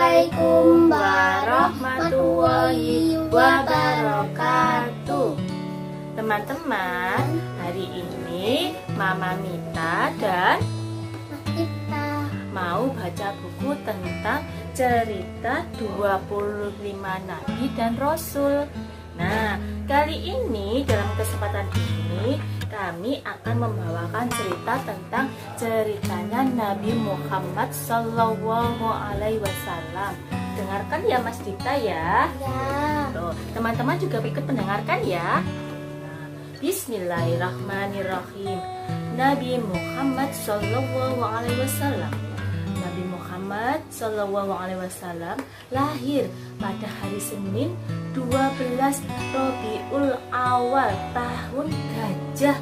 Assalamualaikum warahmatullahi wabarakatuh. Teman-teman, hari ini Mama Mita dan kita mau baca buku tentang cerita 25 Nabi dan Rasul. Nah, kali ini dalam kesempatan ini kami akan membawakan cerita tentang ceritanya Nabi Muhammad Sallallahu Alaihi Wasallam. Dengarkan ya Mas Dita ya. Tuh, teman-teman juga ikut mendengarkan ya. Nah, Bismillahirrahmanirrahim. Nabi Muhammad Sallallahu Alaihi Wasallam. Nabi Muhammad Sallallahu Alaihi Wasallam lahir pada hari Senin 12 Rabiul Awal tahun Gajah,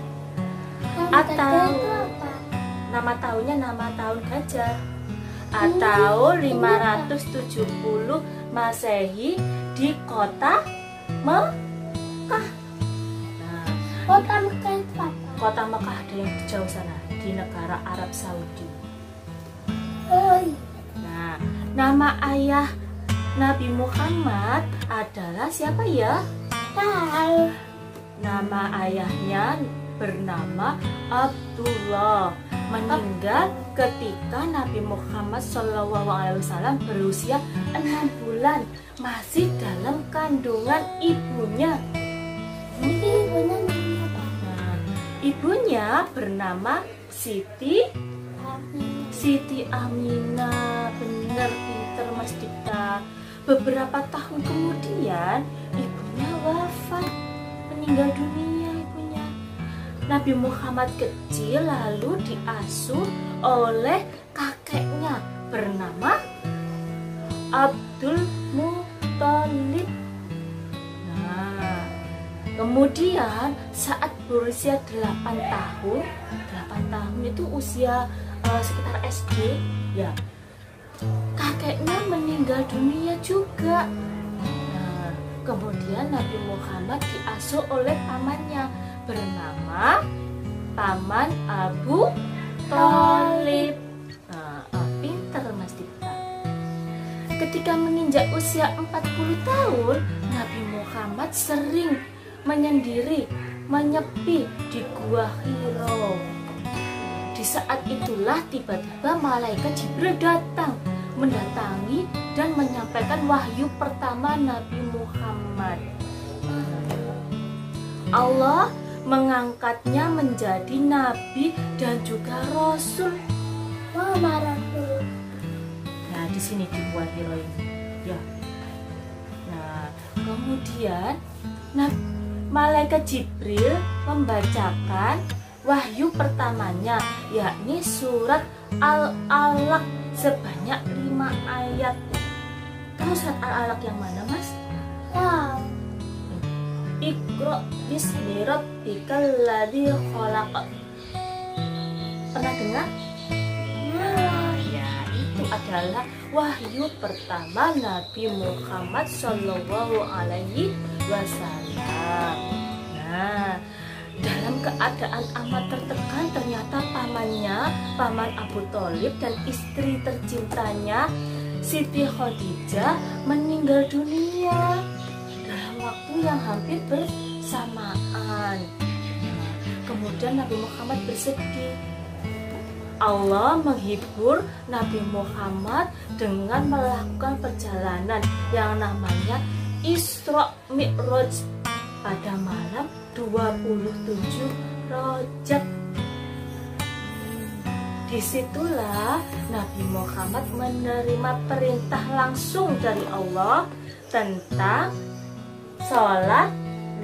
atau nama tahunnya nama tahun Gajah, atau 570 Masehi di kota Mekah. Nah, kota Mekah itu apa? kota Mekah ada yang di jauh sana, di negara Arab Saudi. Oh iya. Nah, nama ayah Nabi Muhammad adalah siapa ya? Tahu. Nama ayahnya bernama Abdullah. Meninggal ketika Nabi Muhammad SAW berusia 6 bulan, masih dalam kandungan ibunya. Ini ibunya namanya apa? Nah, ibunya bernama Siti Aminah. Benar, pinter Mas Dita. Beberapa tahun kemudian ibunya wafat, meninggal dunia ibunya. Nabi Muhammad kecil lalu diasuh oleh kakeknya bernama Abdul Muthalib. Nah, kemudian saat berusia 8 tahun itu usia sekitar SD ya, kakeknya meninggal dunia juga. Nah, kemudian Nabi Muhammad diasuh oleh pamannya bernama Paman Abu Thalib. Nah, pinter Mas Dita. Ketika menginjak usia 40 tahun, Nabi Muhammad sering menyendiri, menyepi di Gua Hiro. Di saat itulah tiba-tiba malaikat Jibril datang, mendatangi dan menyampaikan wahyu pertama Nabi Muhammad. Allah mengangkatnya menjadi nabi dan juga rasul. Wah, marah tuh. Nah, di sini di Gua Hiro ini. Ya. Nah, kemudian malaikat Jibril membacakan wahyu pertamanya, yakni surat Al-Alaq sebanyak 5 ayat. Kamu surat Al-Alaq yang mana, Mas? Tahu. Iqra bismi rabbikal ladzi khalaq. Pernah dengar? Marah. Ya, itu adalah wahyu pertama Nabi Muhammad Shallallahu Alaihi Wasallam. Nah, dalam keadaan amat tertekan, ternyata Paman Abu Thalib dan istri tercintanya Siti Khadijah meninggal dunia dalam waktu yang hampir bersamaan. Kemudian Nabi Muhammad bersedih. Allah menghibur Nabi Muhammad dengan melakukan perjalanan yang namanya Isra Mi'raj pada malam 27 Rajab. Disitulah Nabi Muhammad menerima perintah langsung dari Allah tentang sholat 5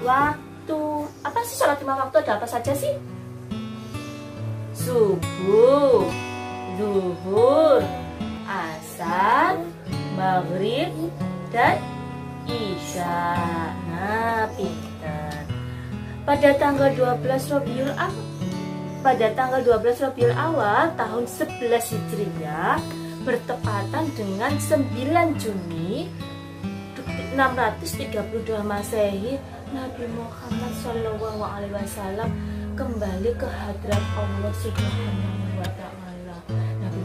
waktu. Apa sih sholat 5 waktu? Ada apa saja sih? Subuh, zuhur, asar, maghrib, dan isya. Nah, pinter. Pada tanggal 12 Rabiul Awal tahun 11 Hijriah bertepatan dengan 9 Juni 632 Masehi, Nabi Muhammad SAW kembali ke hadrat Allah Subhanahu wa Ta'ala. Nabi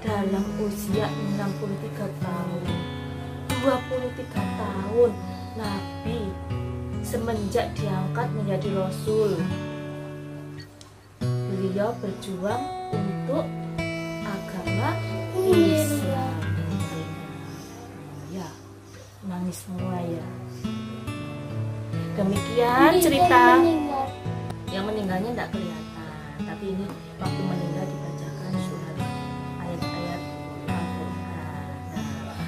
dalam usia 63 tahun. 23 tahun Nabi semenjak diangkat menjadi Rasul. Beliau berjuang untuk agama Islam. Ya, nangis semua ya. Demikian cerita. Yang meninggalnya tidak kelihatan, tapi ini waktu meninggal dibacakan surat ayat-ayat Al-Quran.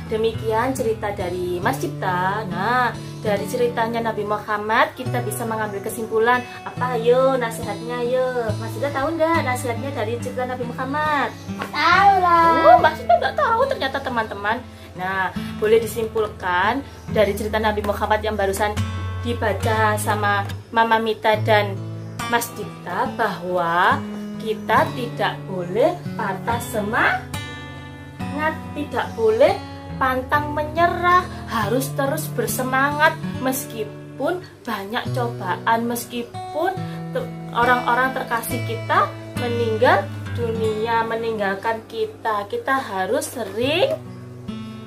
Demikian cerita dari Mas Cipta. Nah, dari ceritanya Nabi Muhammad kita bisa mengambil kesimpulan apa? Ayo nasihatnya, ayo. Mas Cipta tahu nggak nasihatnya dari cerita Nabi Muhammad? Tahu lah. Oh, Mas Cipta nggak tahu ternyata teman-teman. Nah, boleh disimpulkan dari cerita Nabi Muhammad yang barusan dibaca sama Mama Mita dan Mas Cipta bahwa kita tidak boleh patah semangat, tidak boleh pantang menyerah, harus terus bersemangat meskipun banyak cobaan, meskipun orang-orang terkasih kita meninggal dunia, meninggalkan kita. Kita harus sering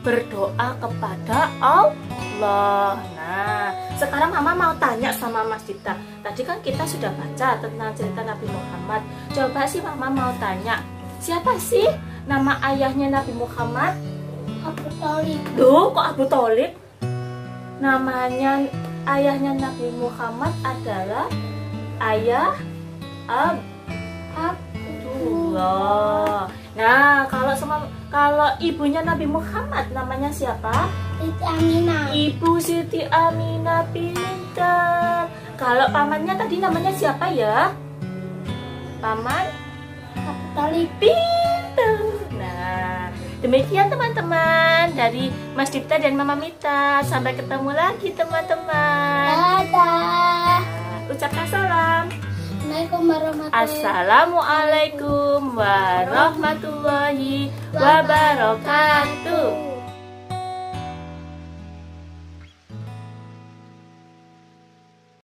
berdoa kepada Allah. Nah, sekarang Mama mau tanya sama Mas Cipta. Tadi kan kita sudah baca tentang cerita Nabi Muhammad. Coba sih Mama mau tanya, siapa sih nama ayahnya Nabi Muhammad? Abu Thalib. Duh, kok Abu Thalib? Namanya ayahnya Nabi Muhammad adalah ayah Abdullah. Nah, kalau ibunya Nabi Muhammad namanya siapa? Siti Aminah. Ibu Siti Aminah pintar. Kalau pamannya tadi namanya siapa ya? Paman Abu Thalib. pintar. Nah, demikian teman-teman dari Mas Cipta dan Mama Mita. Sampai ketemu lagi teman-teman. Dadah. Ucapkan salam. Assalamualaikum warahmatullahi Assalamualaikum warahmatullahi wabarakatuh.